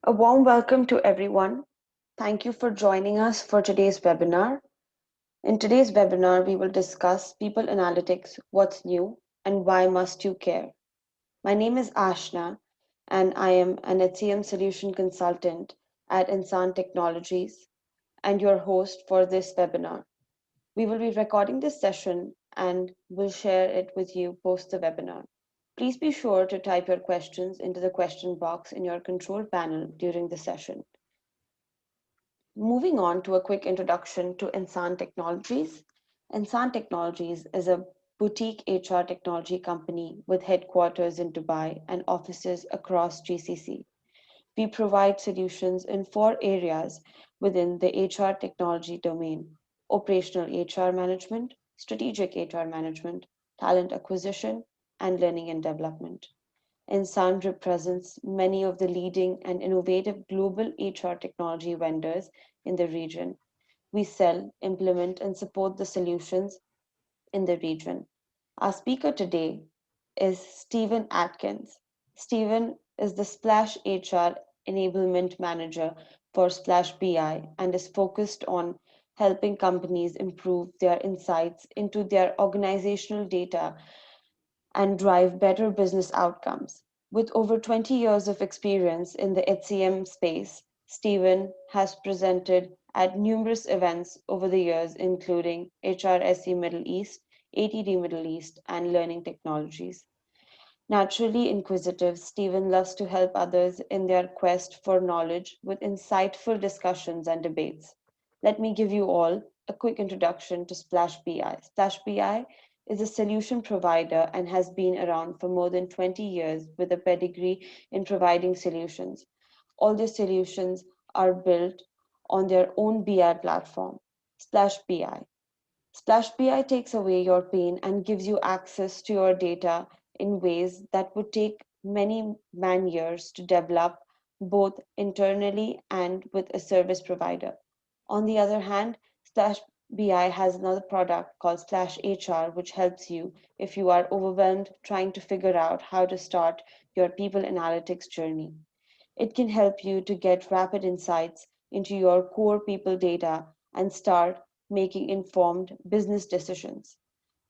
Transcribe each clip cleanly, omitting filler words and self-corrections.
A warm welcome to everyone. Thank you for joining us for today's webinar. In today's webinar, we will discuss people analytics, what's new, and why must you care. My name is Ashna, and I am an HCM solution consultant at Ensaan Technologies and your host for this webinar. We will be recording this session and will share it with you post the webinar. Please be sure to type your questions into the question box in your control panel during the session. Moving on to a quick introduction to Ensaan Technologies. Ensaan Technologies is a boutique HR technology company with headquarters in Dubai and offices across GCC. We provide solutions in four areas within the HR technology domain: operational HR management, strategic HR management, talent acquisition, and learning and development. Ensaan represents many of the leading and innovative global HR technology vendors in the region. We sell, implement, and support the solutions in the region. Our speaker today is Stephen Atkins. Stephen is the Splash HR Enablement Manager for Splash BI and is focused on helping companies improve their insights into their organizational data and drive better business outcomes. With over 20 years of experience in the HCM space, Stephen has presented at numerous events over the years, including HRSE Middle East, ATD Middle East, and Learning Technologies. Naturally inquisitive, Stephen loves to help others in their quest for knowledge with insightful discussions and debates. Let me give you all a quick introduction to Splash BI. Splash BI is a solution provider and has been around for more than 20 years with a pedigree in providing solutions. All their solutions are built on their own BI platform, Splash BI. Splash BI takes away your pain and gives you access to your data in ways that would take many man years to develop, both internally and with a service provider. On the other hand, Splash BI has another product called Splash HR, which helps you if you are overwhelmed trying to figure out how to start your people analytics journey. It can help you to get rapid insights into your core people data and start making informed business decisions.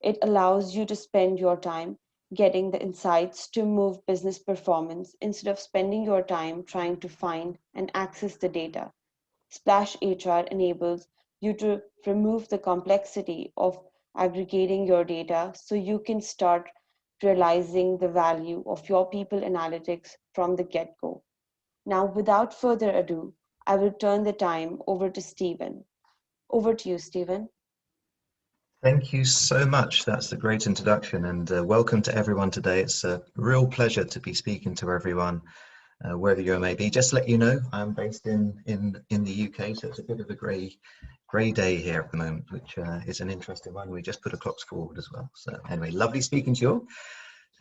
It allows you to spend your time getting the insights to move business performance instead of spending your time trying to find and access the data. Splash HR enables you to remove the complexity of aggregating your data so you can start realizing the value of your people analytics from the get go. Now, without further ado, I will turn the time over to Stephen. Over to you, Stephen. Thank you so much. That's a great introduction, and welcome to everyone today. It's a real pleasure to be speaking to everyone, wherever you may be. Just to let you know, I'm based in the UK, so it's a bit of a grey day here at the moment, which is an interesting one. We just put the clocks forward as well. So anyway, lovely speaking to you all.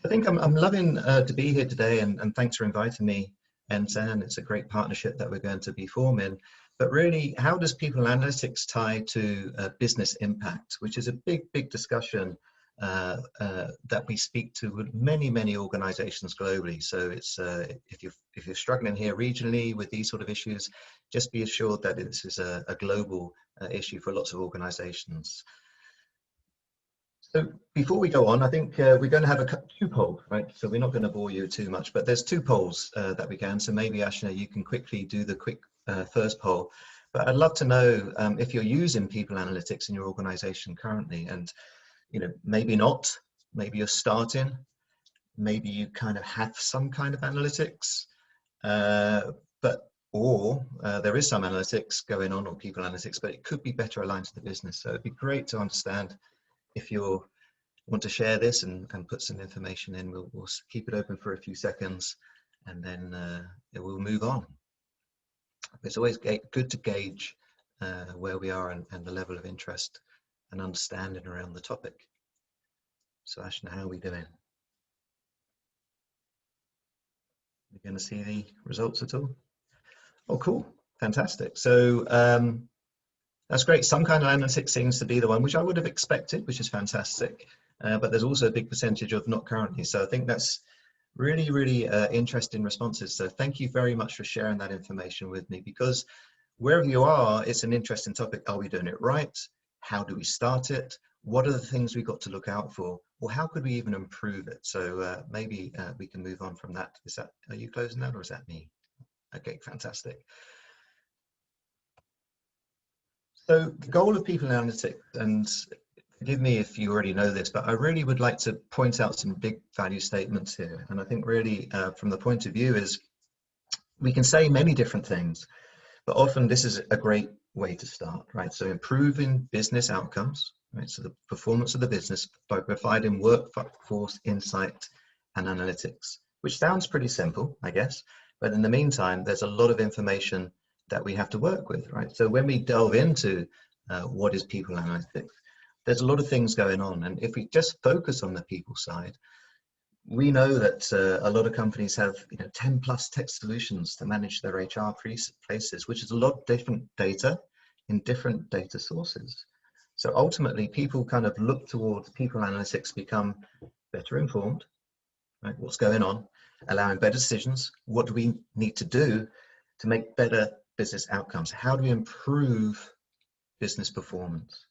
I think I'm loving to be here today, and thanks for inviting me, Ensaan. It's a great partnership that we're going to be forming. But really, how does people analytics tie to business impact, which is a big discussion that we speak to with many organizations globally. So it's if you're struggling here regionally with these sort of issues, just be assured that this is a global issue for lots of organizations. So before we go on, I think we're going to have two polls, right? So we're not going to bore you too much, but there's two polls that we can. So maybe Ashna, you can quickly do the quick first poll. But I'd love to know if you're using people analytics in your organization currently, and maybe not, maybe you're starting, maybe you kind of have some kind of analytics, or there is some analytics going on, or people analytics, but it could be better aligned to the business. So it'd be great to understand if you want to share this and put some information in. We'll keep it open for a few seconds, and then we'll move on. It's always good to gauge where we are and the level of interest and understanding around the topic. So Ashna, how are we doing? You're going to see the results at all? Oh, cool. Fantastic. So that's great. Some kind of analytics seems to be the one which I would have expected, which is fantastic. But there's also a big percentage of not currently. So I think that's Really interesting responses. So thank you very much for sharing that information with me, because wherever you are, it's an interesting topic. Are we doing it right? How do we start it? What are the things we've got to look out for? Or how could we even improve it? So maybe we can move on from that. Are you closing that, or is that me? Okay, fantastic. So the goal of people analytics, and forgive me if you already know this, but I really would like to point out some big value statements here. And I think really from the point of view is we can say many different things, but often this is a great way to start, right? So improving business outcomes, right? So the performance of the business by providing workforce insight and analytics, which sounds pretty simple, I guess. But in the meantime, there's a lot of information that we have to work with, right? So when we delve into what is people analytics, there's a lot of things going on. And if we just focus on the people side, we know that a lot of companies have 10 plus tech solutions to manage their HR places, which is a lot of different data in different data sources. So ultimately, people kind of look towards people analytics, become better informed, right? What's going on, allowing better decisions. What do we need to do to make better business outcomes? How do we improve business performance?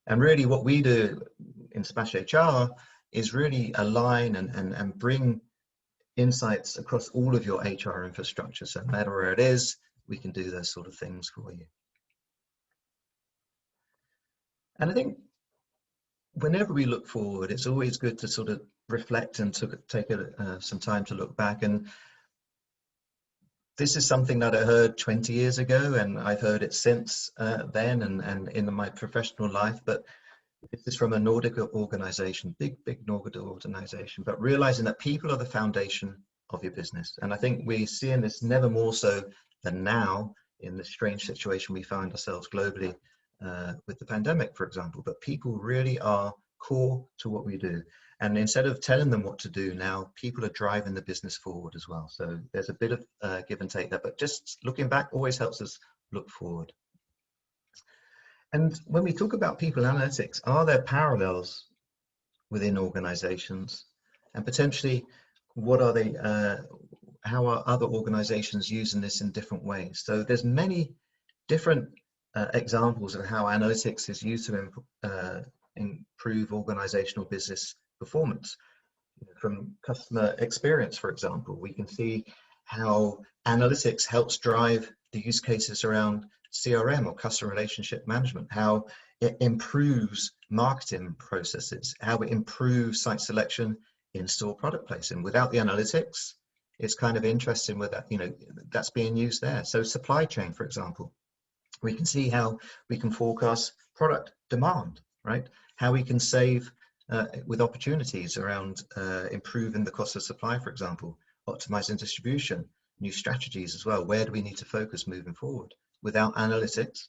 And really what we do in Smash HR is really align and bring insights across all of your HR infrastructure. So no matter where it is, we can do those sort of things for you. And I think whenever we look forward, it's always good to sort of reflect and take some time to look back. And this is something that I heard 20 years ago, and I've heard it since then and in my professional life. But this is from a Nordic organization, big Nordic organization, but realizing that people are the foundation of your business. And I think we're seeing this never more so than now in the strange situation we find ourselves globally with the pandemic, for example. But people really are core to what we do. And instead of telling them what to do now, people are driving the business forward as well. So there's a bit of give and take there, but just looking back always helps us look forward. And when we talk about people analytics, are there parallels within organizations? And potentially, what are they, how are other organizations using this in different ways? So there's many different examples of how analytics is used to improve organizational business performance. From customer experience, for example, we can see how analytics helps drive the use cases around CRM or customer relationship management, how it improves marketing processes, how it improves site selection, in-store product placing. Without the analytics, it's kind of interesting with that, that's being used there. So supply chain, for example, we can see how we can forecast product demand, right? How we can save with opportunities around improving the cost of supply, for example, optimizing distribution, new strategies as well. Where do we need to focus moving forward? Without analytics,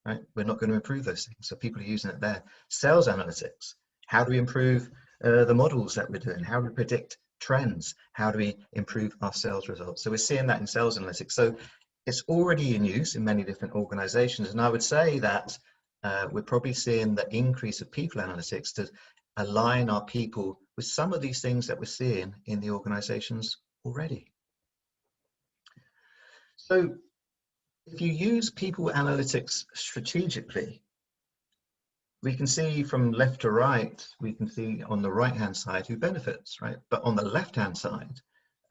right, we're not going to improve those things. So people are using it there. Sales analytics. How do we improve the models that we're doing? How do we predict trends? How do we improve our sales results? So we're seeing that in sales analytics. So it's already in use in many different organizations. And I would say that we're probably seeing the increase of people analytics to align our people with some of these things that we're seeing in the organizations already. So if you use people analytics strategically, we can see from left to right, we can see on the right-hand side who benefits, right? But on the left-hand side,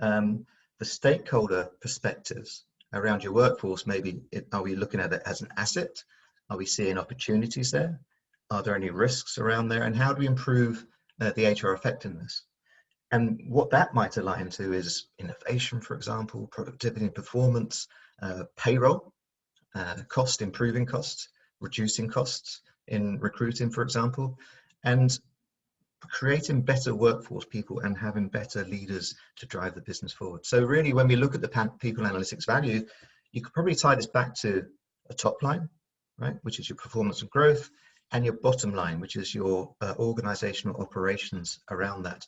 the stakeholder perspectives around your workforce, maybe are we looking at it as an asset? Are we seeing opportunities there? Are there any risks around there? And how do we improve the HR effectiveness? And what that might align to is innovation, for example, productivity and performance, payroll, cost, improving costs, reducing costs in recruiting, for example, and creating better workforce people and having better leaders to drive the business forward. So really, when we look at the people analytics value, you could probably tie this back to a top line, right, which is your performance and growth, and your bottom line, which is your organizational operations around that.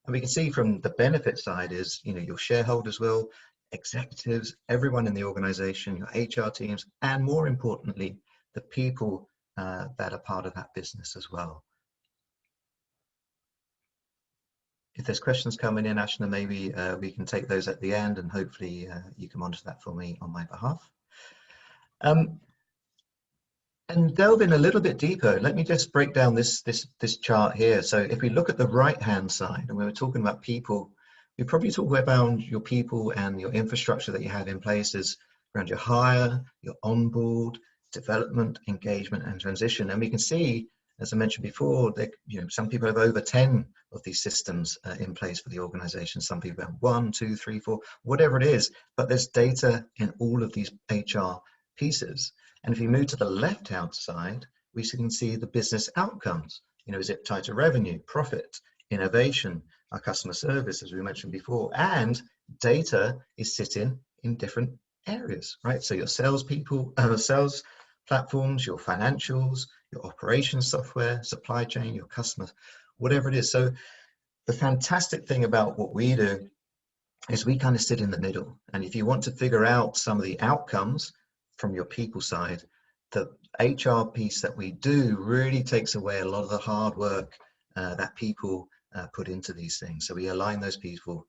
And we can see from the benefit side is, your shareholders will, executives, everyone in the organization, your HR teams, and more importantly, the people that are part of that business as well. if there's questions coming in, Ashna, maybe we can take those at the end, and hopefully you can monitor that for me on my behalf. And delve in a little bit deeper, let me just break down this chart here. So if we look at the right-hand side, and we were talking about people, we probably talk about your people and your infrastructure that you have in places around your hire, your onboard, development, engagement, and transition. And we can see, as I mentioned before, that some people have over 10 of these systems in place for the organization. Some people have 1, 2, 3, 4, whatever it is, but there's data in all of these HR pieces. And if you move to the left-hand side, we can see the business outcomes. Is it tied to revenue, profit, innovation, our customer service, as we mentioned before, and data is sitting in different areas, right? So your salespeople, sales platforms, your financials, your operations software, supply chain, your customers, whatever it is. So the fantastic thing about what we do is we kind of sit in the middle. And if you want to figure out some of the outcomes from your people side, the HR piece that we do really takes away a lot of the hard work that people put into these things. So we align those people,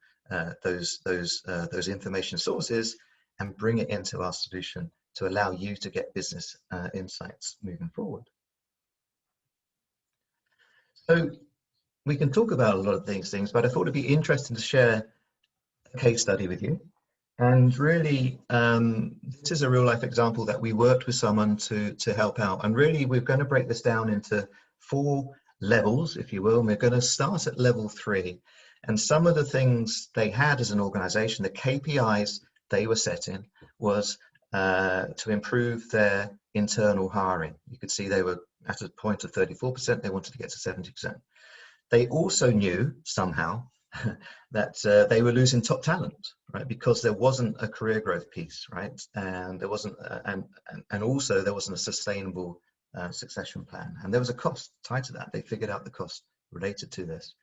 those information sources, and bring it into our solution to allow you to get business insights moving forward. So we can talk about a lot of these things, but I thought it'd be interesting to share a case study with you. And really, this is a real life example that we worked with someone to help out. And really, we're going to break this down into 4 levels, if you will. And we're going to start at level 3. And some of the things they had as an organization, the KPIs they were setting was to improve their internal hiring. You could see they were at a point of 34%. They wanted to get to 70%. They also knew somehow that they were losing top talent, right? Because there wasn't a career growth piece, right? And there wasn't, and also there wasn't a sustainable succession plan. And there was a cost tied to that. They figured out the cost related to this.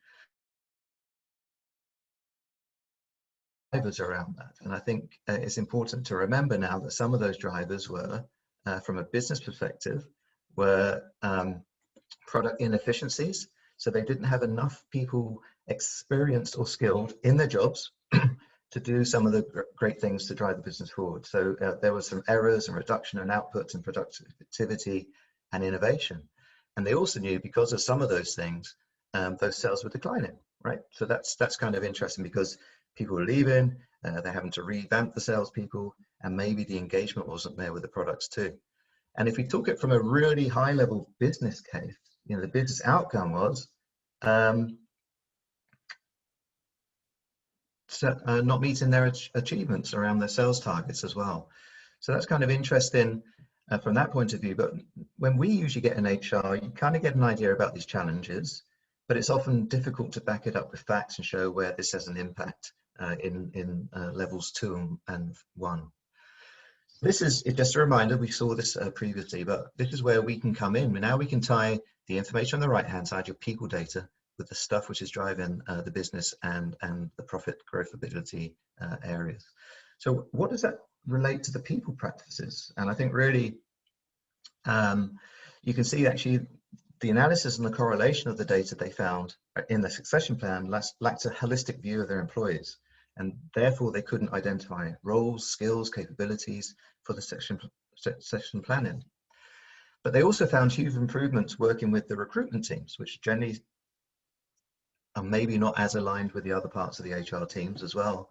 Drivers around that. And I think it's important to remember now that some of those drivers were, from a business perspective, were product inefficiencies. So they didn't have enough people experienced or skilled in their jobs to do some of the great things to drive the business forward. So there was some errors and reduction in outputs and productivity and innovation. And they also knew because of some of those things, those sales were declining, right? So that's kind of interesting because people were leaving, they're having to revamp the salespeople, and maybe the engagement wasn't there with the products too. And if we took it from a really high level business case, the business outcome was not meeting their achievements around their sales targets as well. So that's kind of interesting from that point of view. But when we usually get in HR, you kind of get an idea about these challenges, but it's often difficult to back it up with facts and show where this has an impact in levels 2 and 1. This is just a reminder, we saw this previously, but this is where we can come in. Now we can tie the information on the right-hand side, your people data, with the stuff which is driving the business and the profit growth ability areas. So what does that relate to the people practices? And I think really you can see actually the analysis and the correlation of the data they found in the succession plan lacked a holistic view of their employees, and therefore they couldn't identify roles, skills, capabilities for the succession planning. But they also found huge improvements working with the recruitment teams, which generally are maybe not as aligned with the other parts of the HR teams as well.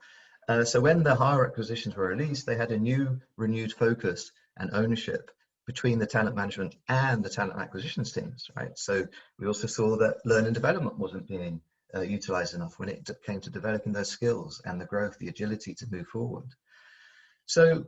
So when the hire acquisitions were released, they had a new renewed focus and ownership between the talent management and the talent acquisitions teams, right? So we also saw that learning development wasn't being utilized enough when it came to developing those skills and the growth, the agility to move forward. So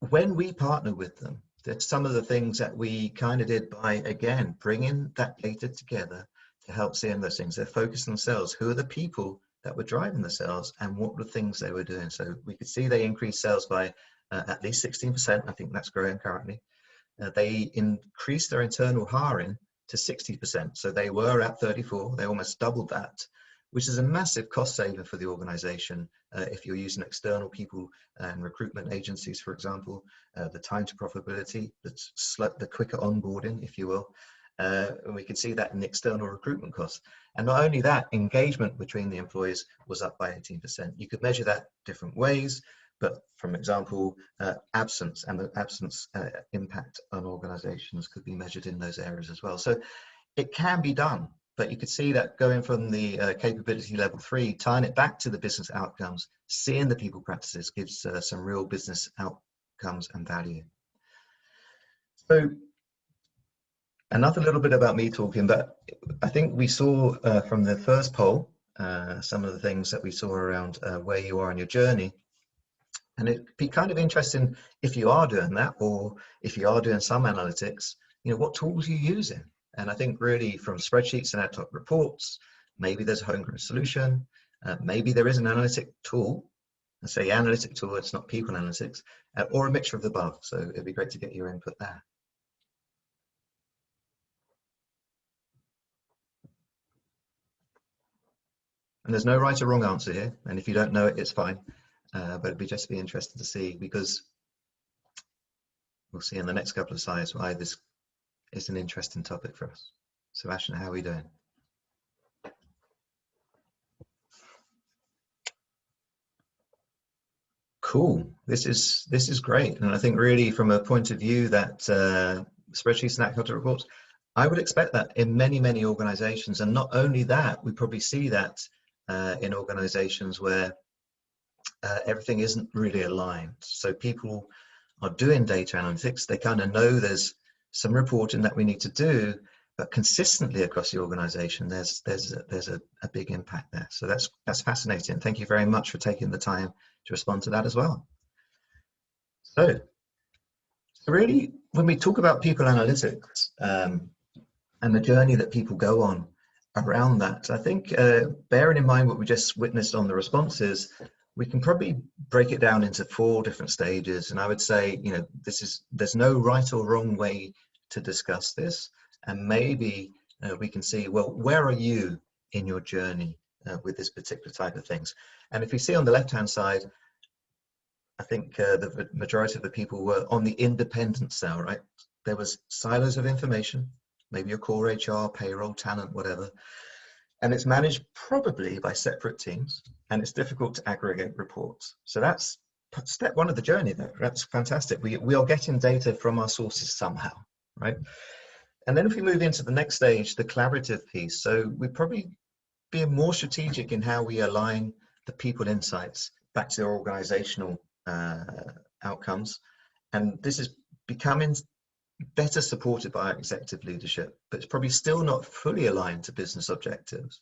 when we partner with them, that's some of the things that we kind of did by, again, bringing that data together to help see in those things. They're focused on sales. Who are the people that were driving the sales and what were the things they were doing? So we could see they increased sales by at least 16%. I think that's growing currently. They increased their internal hiring to 60%. So they were at 34, they almost doubled that, which is a massive cost saver for the organization. If you're using external people and recruitment agencies, for example, the time to profitability, the quicker onboarding, if you will, And we could see that in the external recruitment costs. And not only that, engagement between the employees was up by 18%. You could measure that different ways, but from example, absence and the absence impact on organizations could be measured in those areas as well. So it can be done, but you could see that going from the capability level 3, tying it back to the business outcomes, seeing the people practices gives some real business outcomes and value. So another little bit about me talking, but I think we saw from the first poll, some of the things that we saw around where you are in your journey. And it'd be kind of interesting if you are doing that, or if you are doing some analytics, what tools are you using? And I think really from spreadsheets and ad hoc reports, maybe there's a homegrown solution, maybe there is an analytic tool, let's say analytic tool, it's not people analytics, or a mixture of the above. So it'd be great to get your input there. And there's no right or wrong answer here. And if you don't know it, it's fine. But it'd be just be interesting to see, because we'll see in the next couple of slides why this is an interesting topic for us. Sebastian, how are we doing? Cool. This is great. And I think really from a point of view that spreadsheets and ad hoc reports, I would expect that in many, many organizations. And not only that, we probably see that in organizations where everything isn't really aligned. So people are doing data analytics. They kind of know there's some reporting that we need to do, but consistently across the organization, there's a big impact there. So that's fascinating. Thank you very much for taking the time to respond to that as well. So really, when we talk about people analytics and the journey that people go on around that, I think bearing in mind what we just witnessed on the responses, we can probably break it down into 4 different stages. And I would say, there's no right or wrong way to discuss this. And maybe we can see, well, where are you in your journey with this particular type of things? And if you see on the left-hand side, I think the majority of the people were on the independent cell, right? There was silos of information, maybe your core HR, payroll, talent, whatever. And it's managed probably by separate teams, and it's difficult to aggregate reports. So that's step 1 of the journey there. That's fantastic. We are getting data from our sources somehow, right? And then if we move into the next stage, the collaborative piece. So we're probably being more strategic in how we align the people insights back to their organizational outcomes. And this is becoming better supported by our executive leadership, but it's probably still not fully aligned to business objectives.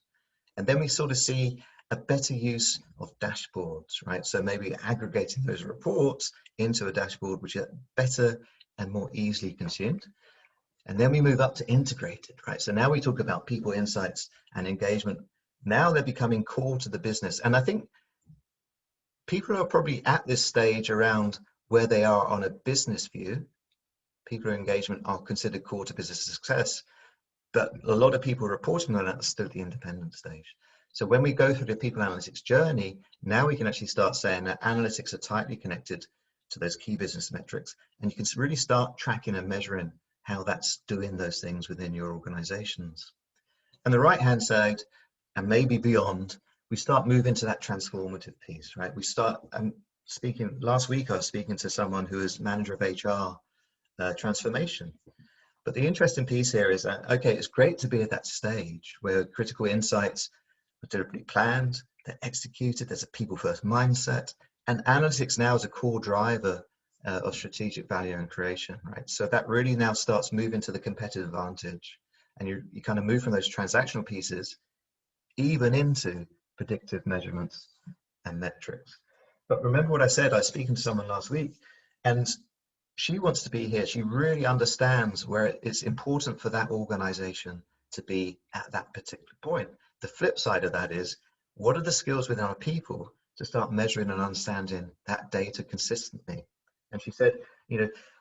And then we sort of see a better use of dashboards, right? So maybe aggregating those reports into a dashboard which are better and more easily consumed. And then we move up to integrated, right? So now we talk about people insights and engagement. Now they're becoming core to the business. And I think people are probably at this stage around where they are on a business view. People engagement are considered core to business success, but a lot of people reporting on that are still at the independent stage. So when we go through the people analytics journey, now we can actually start saying that analytics are tightly connected to those key business metrics, and you can really start tracking and measuring how that's doing those things within your organizations. And the right-hand side, and maybe beyond, we start moving to that transformative piece, right? We start, speaking, last week I was speaking to someone who is manager of HR transformation. But the interesting piece here is that, okay, it's great to be at that stage where critical insights are deliberately planned, they're executed, there's a people-first mindset, and analytics now is a core driver of strategic value and creation, right? So that really now starts moving to the competitive advantage, and you kind of move from those transactional pieces even into predictive measurements and metrics. But remember what I said, I was speaking to someone last week, and she wants to be here. She really understands where it's important for that organization to be at that particular point. The flip side of that is, what are the skills within our people to start measuring and understanding that data consistently? And she said,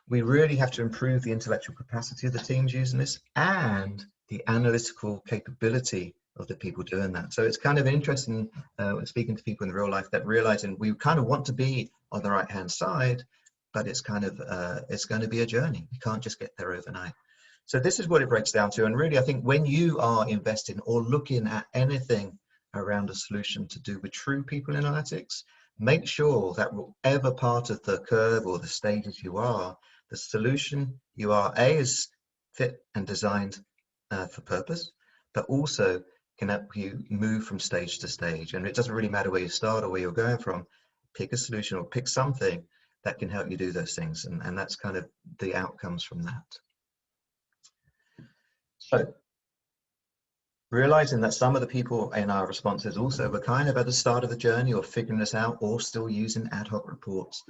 we really have to improve the intellectual capacity of the teams using this and the analytical capability of the people doing that. So it's kind of interesting when speaking to people in real life, that realizing we kind of want to be on the right hand side, but it's kind of it's going to be a journey. You can't just get there overnight. So this is what it breaks down to. And really, I think when you are investing or looking at anything around a solution to do with true people analytics, make sure that whatever part of the curve or the stages you are, the solution you are, A, is fit and designed for purpose, but also can help you move from stage to stage. And it doesn't really matter where you start or where you're going from. Pick a solution or pick something that can help you do those things. And that's kind of the outcomes from that. So realizing that some of the people in our responses also were kind of at the start of the journey or figuring this out or still using ad hoc reports.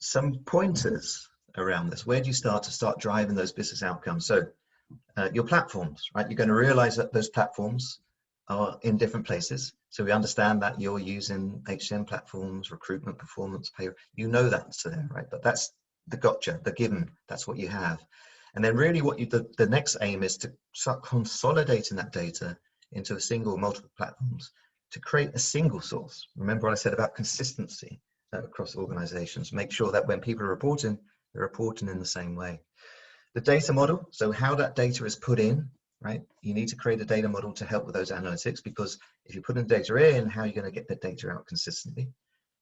Some pointers around this. Where do you start driving those business outcomes? So your platforms, right? You're going to realize that those platforms are in different places. So we understand that you're using HCM platforms, recruitment, performance, pay. You know that's there, right? But that's the gotcha, the given. That's what you have. And then really what the next aim is to start consolidating that data into a single multiple platforms to create a single source. Remember what I said about consistency across organizations. Make sure that when people are reporting, they're reporting in the same way. The data model, so how that data is put in, right? You need to create a data model to help with those analytics, because if you put in data in, how are you going to get the data out consistently?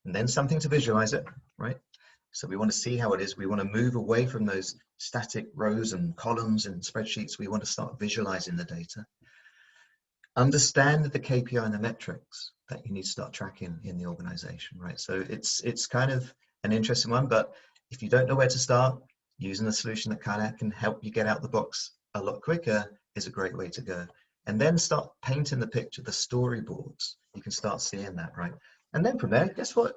And then something to visualize it, right? So we want to see how it is. We want to move away from those static rows and columns and spreadsheets. We want to start visualizing the data. Understand the KPI and the metrics that you need to start tracking in the organization, right? So it's kind of an interesting one, but if you don't know where to start, using a solution that kind of can help you get out the box a lot quicker is a great way to go. And then start painting the picture, the storyboards. You can start seeing that, right? And then from there, guess what?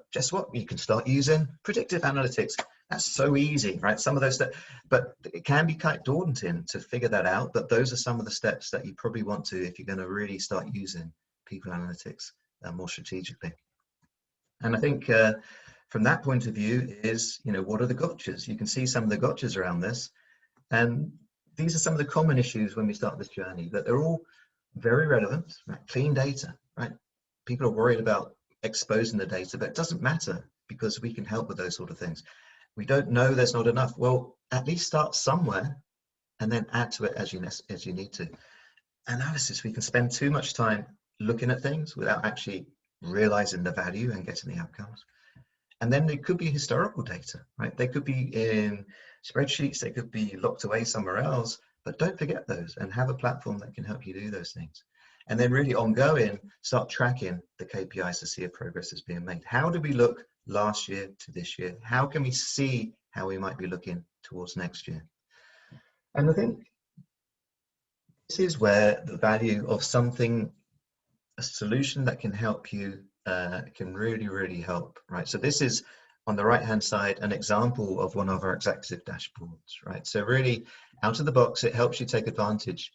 You can start using predictive analytics. That's so easy, right? Some of those steps, but it can be quite daunting to figure that out. But those are some of the steps that you probably want to, if you're going to really start using people analytics more strategically. And I think from that point of view is, what are the gotchas? You can see some of the gotchas around this. And these are some of the common issues when we start this journey, that they're all very relevant, right? Clean data, right? People are worried about exposing the data, but it doesn't matter because we can help with those sort of things. We don't know there's not enough. Well, at least start somewhere and then add to it as you need to. Analysis, we can spend too much time looking at things without actually realizing the value and getting the outcomes. And then it could be historical data, right? They could be in spreadsheets, they could be locked away somewhere else, but don't forget those and have a platform that can help you do those things. And then really ongoing, start tracking the KPIs to see if progress is being made. How did we look last year to this year? How can we see how we might be looking towards next year? And I think this is where the value of something, a solution that can help you, can really, really help, right? So this is on the right-hand side, an example of one of our executive dashboards, right? So really out of the box, it helps you take advantage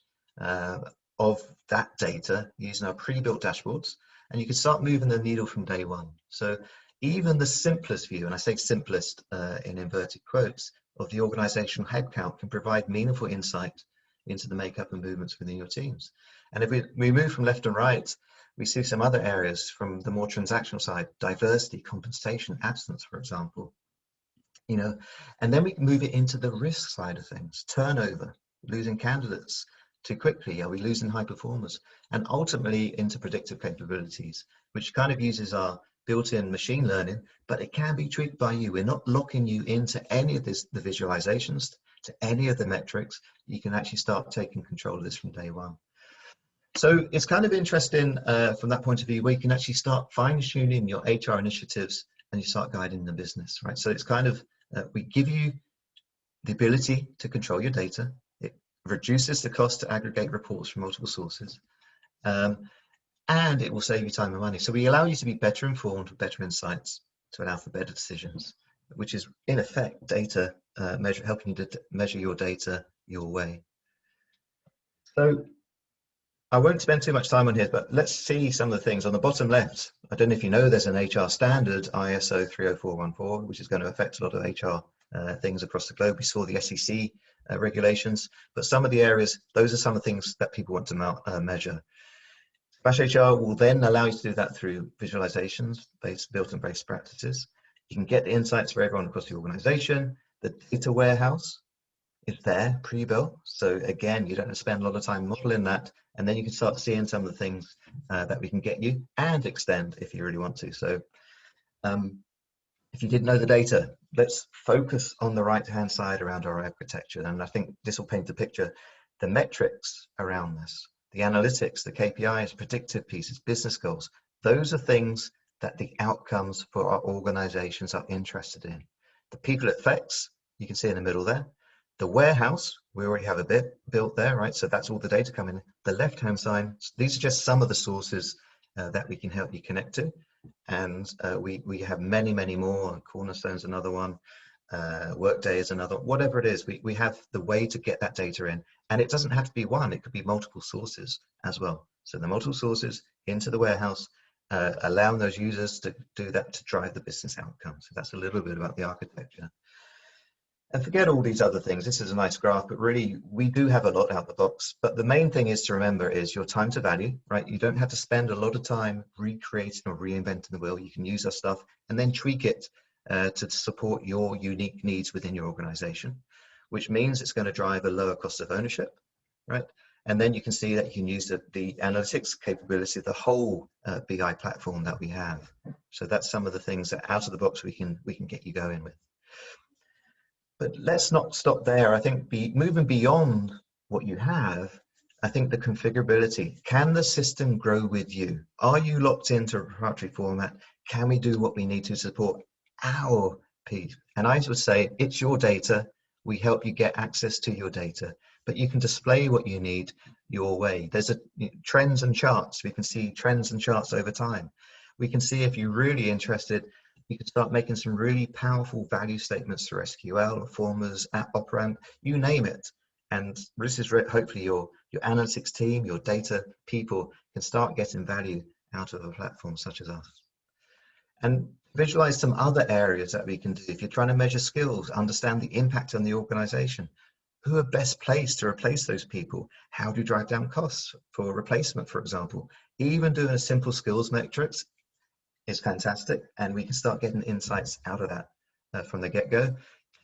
of that data using our pre-built dashboards, and you can start moving the needle from day one. So even the simplest view, and I say simplest in inverted quotes, of the organizational headcount can provide meaningful insight into the makeup and movements within your teams. And if we move from left and right, we see some other areas from the more transactional side, diversity, compensation, absence, for example, and then we can move it into the risk side of things, turnover, losing candidates too quickly, are we losing high performers, and ultimately into predictive capabilities, which kind of uses our built-in machine learning, but it can be tweaked by you. We're not locking you into any of the visualizations, to any of the metrics. You can actually start taking control of this from day one. So it's kind of interesting from that point of view, where you can actually start fine-tuning your HR initiatives and you start guiding the business, right? So it's kind of, we give you the ability to control your data. It reduces the cost to aggregate reports from multiple sources, and it will save you time and money. So we allow you to be better informed with better insights to allow for better decisions, which is in effect data helping you to measure your data your way. So I won't spend too much time on here, but let's see some of the things on the bottom left. I don't know if you know, there's an HR standard, ISO 30414, which is going to affect a lot of HR things across the globe. We saw the SEC regulations, but some of the areas, those are some of the things that people want to measure. Splash HR will then allow you to do that through visualizations, built and base practices. You can get the insights for everyone across the organization, the data warehouse, is there pre-built. So again, you don't have to spend a lot of time modeling that, and then you can start seeing some of the things that we can get you and extend if you really want to. So um, if you didn't know the data, let's focus on the right-hand side around our architecture. And I think this will paint the picture. The metrics around this, the analytics, the KPIs, predictive pieces, business goals, those are things that the outcomes for our organizations are interested in. The people it affects, you can see in the middle there. The warehouse, we already have a bit built there, right? So that's all the data coming in. The left-hand side, these are just some of the sources that we can help you connect to. And we have many more. Cornerstone's another one, Workday is another, whatever it is, we have the way to get that data in, and it doesn't have to be one, it could be multiple sources as well. So the multiple sources into the warehouse, allowing those users to do that to drive the business outcome. So that's a little bit about the architecture. And forget all these other things. This is a nice graph, but really we do have a lot out the box. But the main thing is to remember is your time to value, right? You don't have to spend a lot of time recreating or reinventing the wheel. You can use our stuff and then tweak it to support your unique needs within your organization, which means it's going to drive a lower cost of ownership, right? And then you can see that you can use the analytics capability of the whole BI platform that we have. So that's some of the things that out of the box we can get you going with. But let's not stop there. I think moving beyond what you have, I think the configurability, can the system grow with you? Are you locked into a proprietary format? Can we do what we need to support our piece? And I would say it's your data. We help you get access to your data, but you can display what you need your way. There's trends and charts. We can see trends and charts over time. We can see if you're really interested, you can start making some really powerful value statements through SQL or formulas, app operand, you name it. And this is hopefully your analytics team, your data people can start getting value out of a platform such as us. And visualize some other areas that we can do. If you're trying to measure skills, understand the impact on the organization. Who are best placed to replace those people? How do you drive down costs for replacement, for example? Even doing a simple skills matrix is fantastic, and we can start getting insights out of that from the get-go.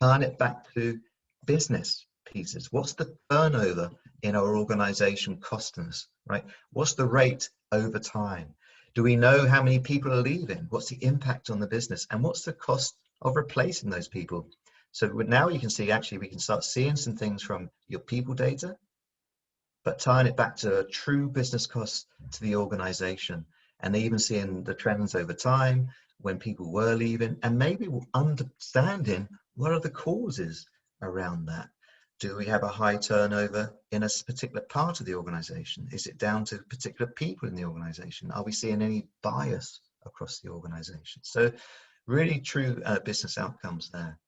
Turn it back to business pieces. What's the turnover in our organization costing us, right? What's the rate over time? Do we know how many people are leaving? What's the impact on the business? And what's the cost of replacing those people? So now you can see, actually, we can start seeing some things from your people data, but tying it back to true business costs to the organization. And even seeing the trends over time when people were leaving, and maybe understanding what are the causes around that. Do we have a high turnover in a particular part of the organization? Is it down to particular people in the organization? Are we seeing any bias across the organization? So really true business outcomes there.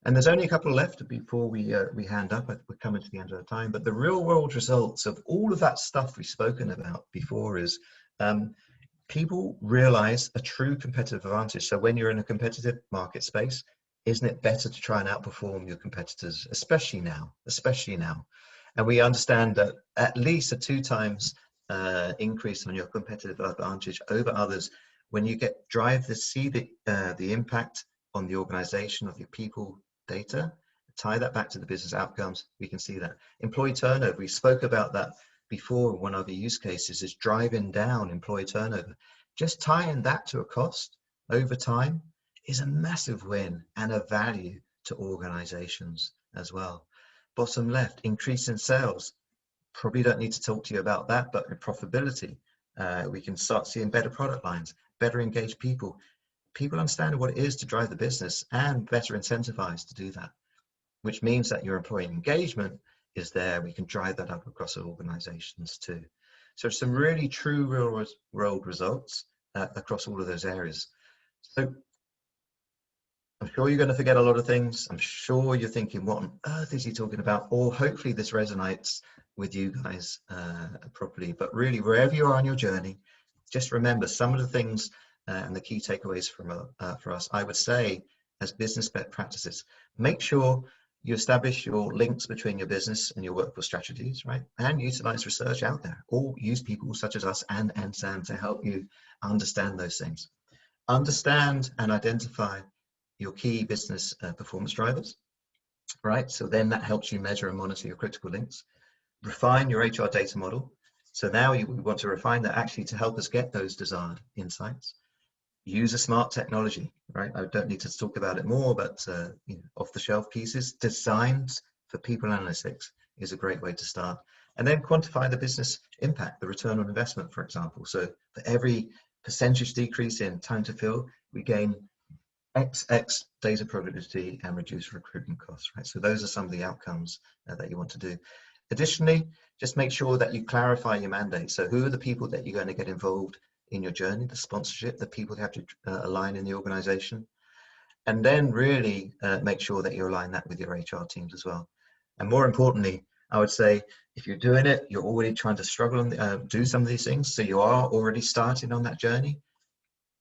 And there's only a couple left before we hand up. We're coming to the end of the time, but the real world results of all of that stuff we've spoken about before is people realize a true competitive advantage. So when you're in a competitive market space, isn't it better to try and outperform your competitors, especially now? And we understand that at least a 2 times increase on your competitive advantage over others when you see the impact on the organization of your people data, tie that back to the business outcomes, we can see that. Employee turnover, we spoke about that before. One of the use cases is driving down employee turnover. Just tying that to a cost over time is a massive win and a value to organizations as well. Bottom left, increase in sales. Probably don't need to talk to you about that, but in profitability, we can start seeing better product lines, better engaged people. People understand what it is to drive the business and better incentivized to do that, which means that your employee engagement is there. We can drive that up across organizations too. So some really true real world results across all of those areas. So I'm sure you're going to forget a lot of things. I'm sure you're thinking, what on earth is he talking about? Or hopefully this resonates with you guys properly. But really, wherever you are on your journey, just remember some of the things and the key takeaways for us. I would say, as business best practices, make sure you establish your links between your business and your workforce strategies, right? And utilize research out there, or use people such as us and Ensaan to help you understand those things. Understand and identify your key business performance drivers. right? So then that helps you measure and monitor your critical links. Refine your HR data model. So now we want to refine that actually to help us get those desired insights. Use a smart technology, right? I don't need to talk about it more, but off-the-shelf pieces designed for people analytics is a great way to start. And then quantify the business impact, the return on investment, for example. So for every percentage decrease in time to fill, we gain X data productivity and reduce recruitment costs, right? So those are some of the outcomes that you want to do. Additionally, just make sure that you clarify your mandate. So who are the people that you're going to get involved in your journey, the sponsorship, the people who have to align in the organization, and then really make sure that you align that with your HR teams as well. And more importantly, I would say if you're doing it, you're already trying to struggle and do some of these things, so you are already starting on that journey,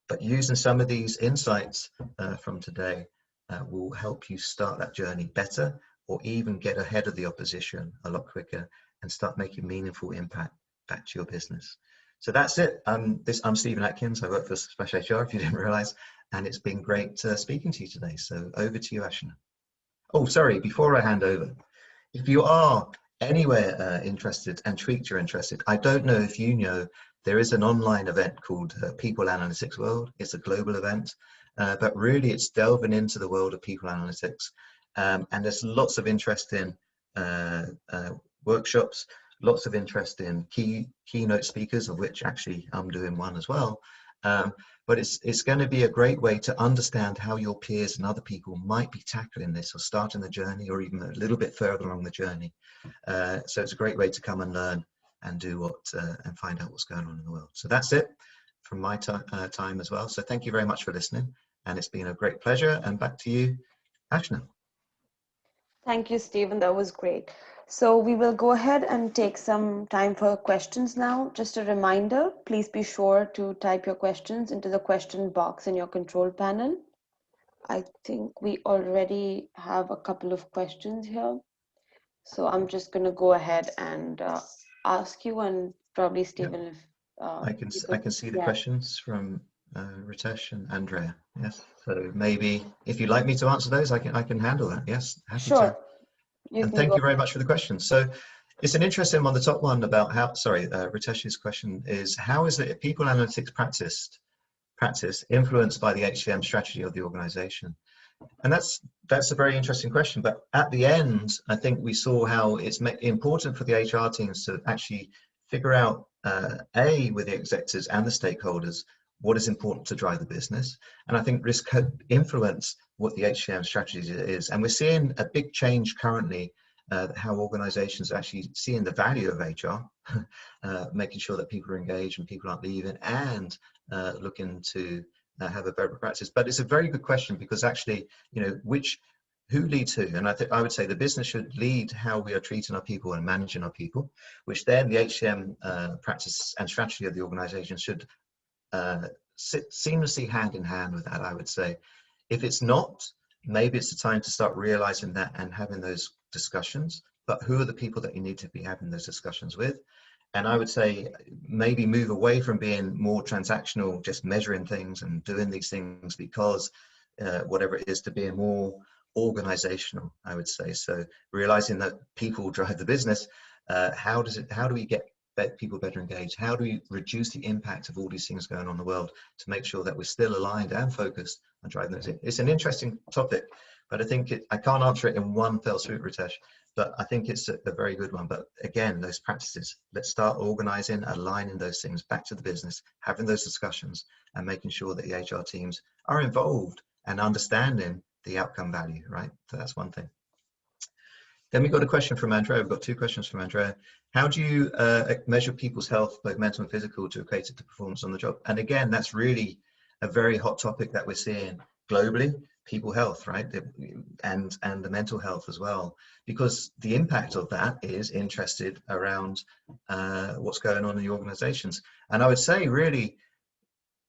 but using some of these insights from today will help you start that journey better, or even get ahead of the opposition a lot quicker and start making meaningful impact back to your business. So that's it. I'm Stephen Atkins. I work for Splash HR, if you didn't realize, and it's been great speaking to you today. So over to you, Ashna. Oh, sorry, before I hand over, if you are anywhere interested and tweaked you're interested, I don't know if you know, there is an online event called People Analytics World. It's a global event, but really it's delving into the world of people analytics. And there's lots of interesting workshops, lots of interest in keynote speakers, of which actually I'm doing one as well. But it's going to be a great way to understand how your peers and other people might be tackling this or starting the journey, or even a little bit further along the journey. So it's a great way to come and learn and do what and find out what's going on in the world. So that's it from my time as well. So thank you very much for listening, and it's been a great pleasure. And back to you, Ashna. Thank you, Stephen. That was great. So we will go ahead and take some time for questions now. Just a reminder, please be sure to type your questions into the question box in your control panel. I think we already have a couple of questions here. So I'm just going to go ahead and ask you, and probably Yep. Stephen, if I can see the yeah, questions from Ritesh and Andrea. Yes. So maybe if you'd like me to answer those, I can handle that. Yes, happy to. sure, you And can thank go. you very much for the question. So it's an interesting one. The top one about how, sorry, Ritesh's question is, how is the people analytics practice influenced by the HCM strategy of the organization? And that's a very interesting question. But at the end, I think we saw how it's important for the HR teams to actually figure out, with the executives and the stakeholders, what is important to drive the business. And I think this could influence what the HCM strategy is. And we're seeing a big change currently, how organizations are actually seeing the value of HR, making sure that people are engaged and people aren't leaving, and looking to have a better practice. But it's a very good question, because actually, who leads who? And I would say the business should lead how we are treating our people and managing our people, which then the HCM practice and strategy of the organization should sit seamlessly hand in hand with that, I would say. If it's not, maybe it's the time to start realizing that and having those discussions. But who are the people that you need to be having those discussions with? And I would say maybe move away from being more transactional, just measuring things and doing these things because whatever it is, to being more organizational, I would say. So realizing that people drive the business, how do we get people better engaged? How do we reduce the impact of all these things going on in the world to make sure that we're still aligned and focused on driving those in? It's an interesting topic, but I think I can't answer it in one fell swoop, Ritesh, but I think it's a very good one. But again, those practices, let's start organizing, aligning those things back to the business, having those discussions, and making sure that the HR teams are involved and understanding the outcome value, right? So that's one thing. Then we got a question from Andrea. We've got two questions from Andrea. How do you measure people's health, both mental and physical, to equate it to performance on the job? And again, that's really a very hot topic that we're seeing globally, people health, right? And the mental health as well, because the impact of that is interested around what's going on in the organizations. And I would say really,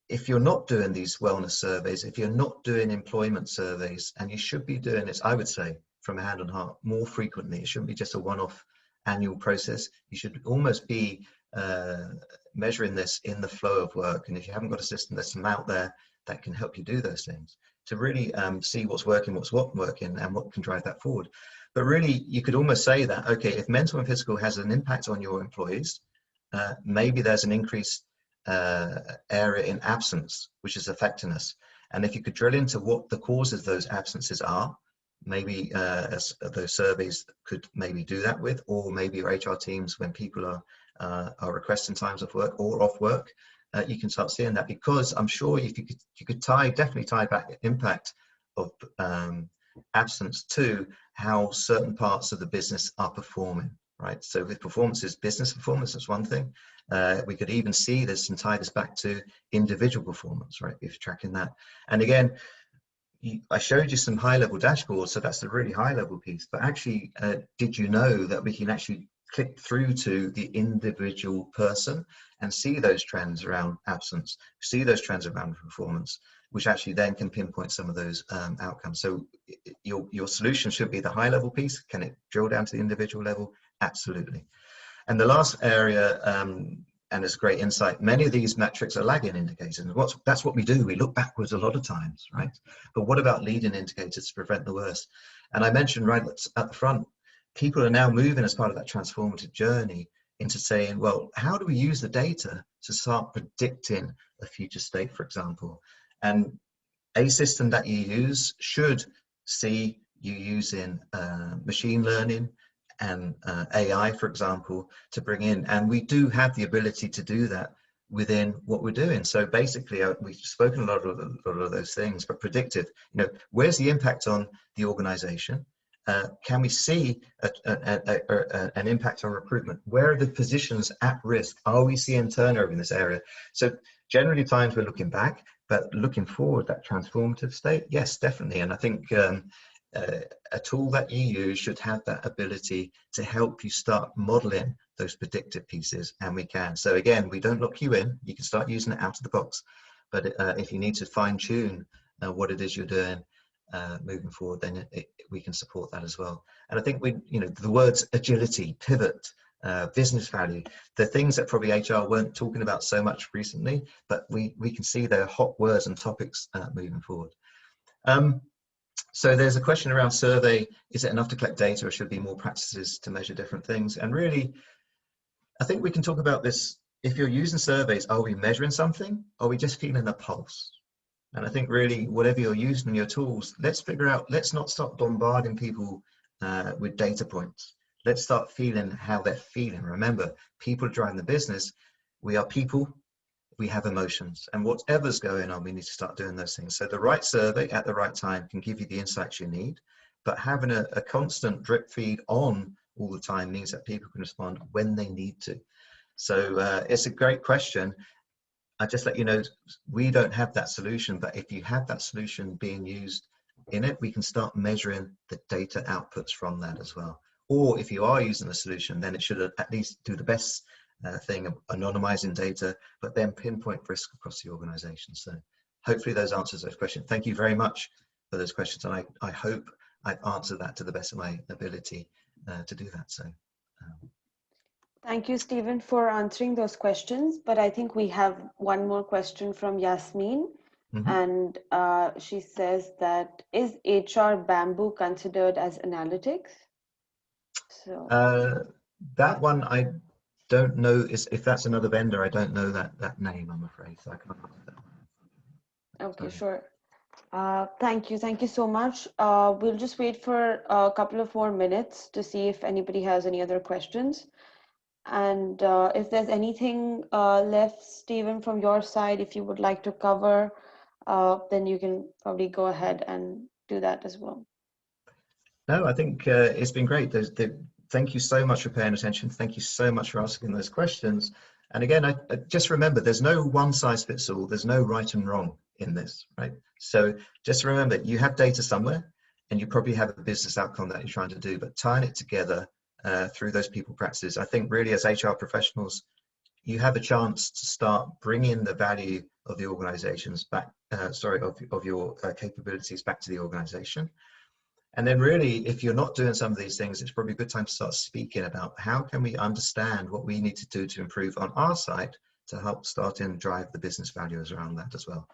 if you're not doing these wellness surveys, if you're not doing employment surveys, and you should be doing this, I would say, from a hand on heart, more frequently. It shouldn't be just a one-off annual process. You should almost be measuring this in the flow of work. And if you haven't got a system, there's some out there that can help you do those things. to really see what's working, what's not working, and what can drive that forward. But really, you could almost say that, okay, if mental and physical has an impact on your employees, maybe there's an increased area in absence, which is affecting us. And if you could drill into what the causes of those absences are, maybe those surveys could maybe do that with, or maybe your HR teams, when people are requesting times of work or off work, you can start seeing that, because I'm sure if you could definitely tie back the impact of absence to how certain parts of the business are performing, right? So if performance is business performance, that's one thing. We could even see this and tie this back to individual performance, right? If you're tracking that. And again, I showed you some high-level dashboards, so that's the really high-level piece. But actually, did you know that we can actually click through to the individual person and see those trends around absence, see those trends around performance, which actually then can pinpoint some of those outcomes. So your solution should be the high-level piece. Can it drill down to the individual level? Absolutely. And the last area, and it's a great insight, many of these metrics are lagging indicators. And that's what we do. We look backwards a lot of times, right? But what about leading indicators to prevent the worst? And I mentioned right at the front, people are now moving as part of that transformative journey into saying, well, how do we use the data to start predicting a future state, for example? And a system that you use should see you using machine learning and AI, for example, to bring in. And we do have the ability to do that within what we're doing. So basically, we've spoken a lot of those things, but where's the impact on the organization? Can we see an impact on recruitment? Where are the positions at risk? Are we seeing turnover in this area? So generally times we're looking back, but looking forward, that transformative state, yes, definitely. And I think a tool that you use should have that ability to help you start modeling those predictive pieces, and we can. So again, we don't lock you in. You can start using it out of the box, but if you need to fine tune what it is you're doing moving forward, then we can support that as well. And I think the words agility, pivot, business value, the things that probably HR weren't talking about so much recently, but we can see they're hot words and topics moving forward. So there's a question around survey. Is it enough to collect data, or should be more practices to measure different things? And really, I think we can talk about this. If you're using surveys, are we measuring something? Are we just feeling a pulse? And I think really, whatever you're using in your tools, let's figure out, let's not start bombarding people with data points. Let's start feeling how they're feeling. Remember, people are driving the business. We are people. We have emotions, and whatever's going on, we need to start doing those things. So the right survey at the right time can give you the insights you need, but having a constant drip feed on all the time means that people can respond when they need to. So it's a great question. I just let you know, we don't have that solution, but if you have that solution being used in it, we can start measuring the data outputs from that as well. Or if you are using the solution, then it should at least do the best thing of anonymizing data, but then pinpoint risk across the organization. So hopefully those answers those questions. Thank you very much for those questions. And I hope I've answered that to the best of my ability to do that. So. Thank you, Stephen, for answering those questions. But I think we have one more question from Yasmin. Mm-hmm. And she says that, is HR Bamboo considered as analytics? So that one, I don't know if that's another vendor. I don't know that name, I'm afraid. So I can't answer that one. Okay, sure. Thank you so much. We'll just wait for a couple of more minutes to see if anybody has any other questions. And if there's anything left, Stephen, from your side, if you would like to cover, then you can probably go ahead and do that as well. No, I think it's been great. Thank you so much for paying attention. Thank you so much for asking those questions. And again, I just remember, there's no one size fits all. There's no right and wrong in this, right? So just remember, you have data somewhere, and you probably have a business outcome that you're trying to do, but tying it together through those people practices, I think really as HR professionals, you have a chance to start bringing the value of the organizations back, of your capabilities back to the organization. And then really, if you're not doing some of these things, it's probably a good time to start speaking about how can we understand what we need to do to improve on our side to help start and drive the business values around that as well.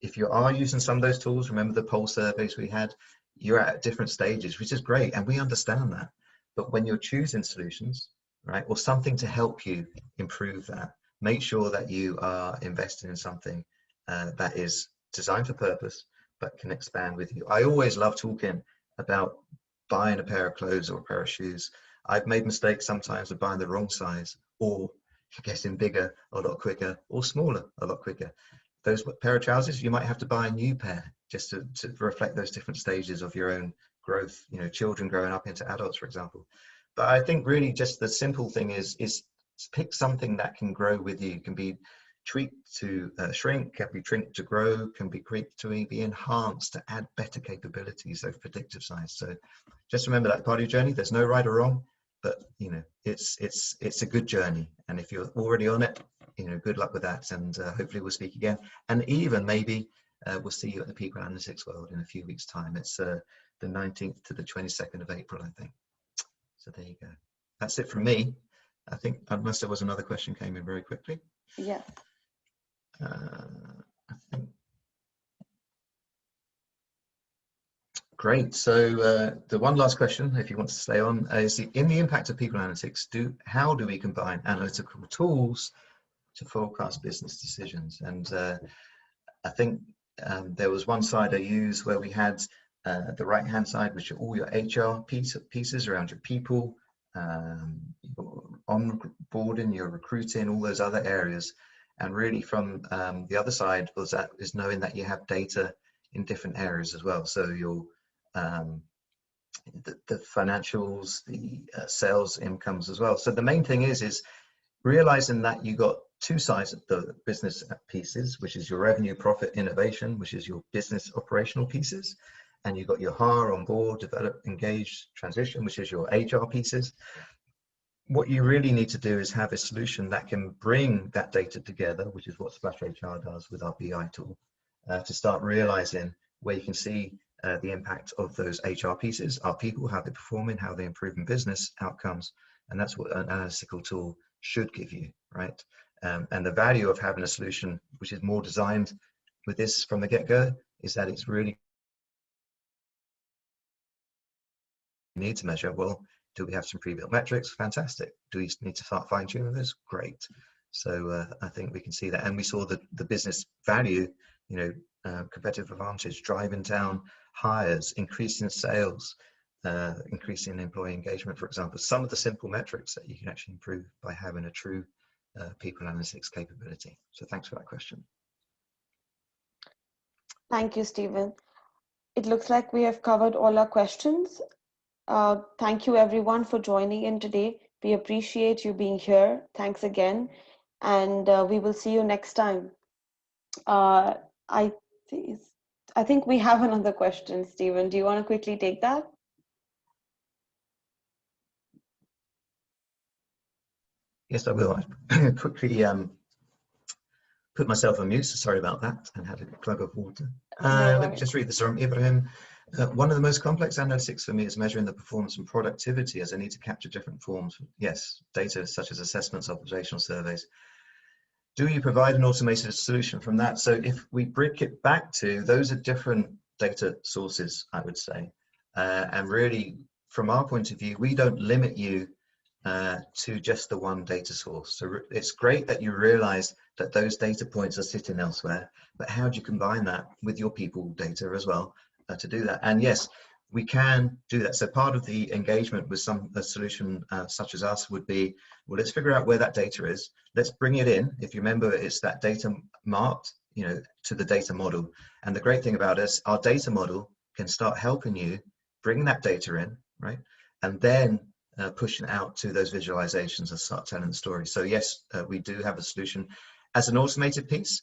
if you are using some of those tools, remember the poll surveys we had, you're at different stages, which is great, and we understand that. But when you're choosing solutions, right, or something to help you improve that, make sure that you are investing in something that is designed for purpose, but can expand with you. I always love talking about buying a pair of clothes or a pair of shoes. I've made mistakes sometimes of buying the wrong size, or getting bigger a lot quicker, or smaller a lot quicker. Those pair of trousers, you might have to buy a new pair just to reflect those different stages of your own growth, you know, children growing up into adults, for example. But I think really just the simple thing is pick something that can grow with you. It can be tweak to shrink, can be shrink to grow, can be tweak to be enhanced to add better capabilities, those predictive sides. So just remember that part of your journey, there's no right or wrong, but you know, it's a good journey. And if you're already on it, you know, good luck with that. And hopefully we'll speak again. And even maybe we'll see you at the People Analytics World in a few weeks' time. It's the 19th to the 22nd of April, I think. So there you go. That's it from me. I think, unless there was another question came in very quickly. Yes. I think. Great. So the one last question, if you want to stay on, is in the impact of people analytics, how do we combine analytical tools to forecast business decisions? And I think there was one side I used where we had the right-hand side, which are all your HR pieces around your people, your onboarding, your recruiting, all those other areas. And really from the other side is knowing that you have data in different areas as well. So your the financials, the sales incomes as well. So the main thing is realizing that you got two sides of the business pieces, which is your revenue, profit, innovation, which is your business operational pieces. And you've got your hire, on board, develop, engage, transition, which is your HR pieces. What you really need to do is have a solution that can bring that data together, which is what Splash HR does with our BI tool, to start realizing where you can see the impact of those HR pieces, our people, how they're performing, how they're improving business outcomes. And that's what an analytical tool should give you, right? And the value of having a solution which is more designed with this from the get-go is that it's really need to measure. Well, do we have some pre-built metrics? Fantastic. Do we need to start fine-tuning this? Great. So I think we can see that, and we saw the business value, you know, competitive advantage, driving down hires, increasing sales, increasing employee engagement, for example. Some of the simple metrics that you can actually improve by having a true people analytics capability. So thanks for that question. Thank you, Stephen. It looks like we have covered all our questions. Thank you everyone for joining in today. We appreciate you being here. Thanks again. And we will see you next time. I, I think we have another question, Stephen. Do you want to quickly take that? Yes, I will. I quickly put myself on mute, so sorry about that, and had a glug of water. Let me just read this from Ibrahim. One of the most complex analytics for me is measuring the performance and productivity, as I need to capture different forms. Yes, data such as assessments, observational surveys. Do you provide an automated solution from that? So if we break it back to, those are different data sources, I would say. And really, from our point of view, we don't limit you to just the one data source. So it's great that you realize that those data points are sitting elsewhere, but how do you combine that with your people data as well to do that? And yes, we can do that. So part of the engagement with a solution such as us would be, well, let's figure out where that data is. Let's bring it in. If you remember, it's that data marked, you know, to the data model. And the great thing about us, our data model can start helping you bring that data in, right? And then pushing out to those visualizations and start telling the story. So yes, we do have a solution as an automated piece.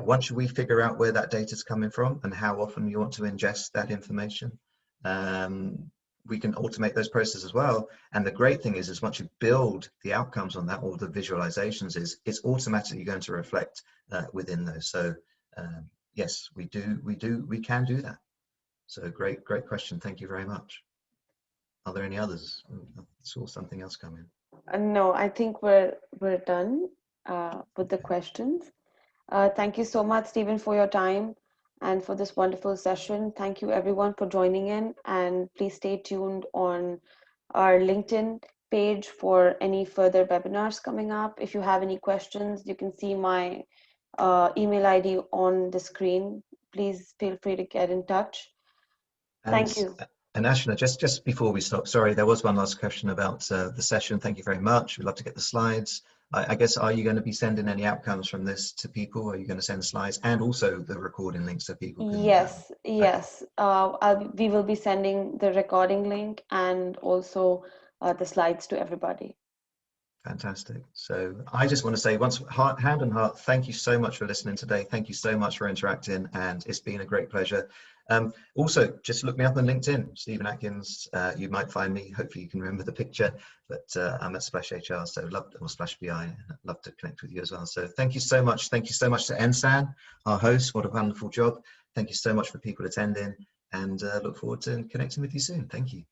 Once we figure out where that data is coming from and how often you want to ingest that information, we can automate those processes as well. And the great thing is once you build the outcomes on that, or the visualizations, it's automatically going to reflect within those. So yes, we can do that. So great question. Thank you very much. Are there any others? I saw something else come in. No, I think we're done with the questions. Thank you so much, Stephen, for your time. and for this wonderful session. Thank you everyone for joining in, and please stay tuned on our LinkedIn page for any further webinars coming up. If you have any questions, you can see my email ID on the screen. Please feel free to get in touch. And Thank you. and Ashna, just before we stop, sorry, there was one last question about the session. Thank you very much. We'd love to get the slides. I guess, are you going to be sending any outcomes from this to people? Are you going to send slides and also the recording links so people can? Yes, Okay, yes. We will be sending the recording link and also the slides to everybody. fantastic. So I just want to say once, hand on heart, thank you so much for listening today. Thank you so much for interacting, and it's been a great pleasure. Also, just look me up on LinkedIn, Stephen Atkins. You might find me. Hopefully, you can remember the picture. But I'm at Splash HR, so or Splash BI. Love to connect with you as well. So thank you so much. Thank you so much to Ensaan, our host. What a wonderful job. Thank you so much for people attending, and look forward to connecting with you soon. Thank you.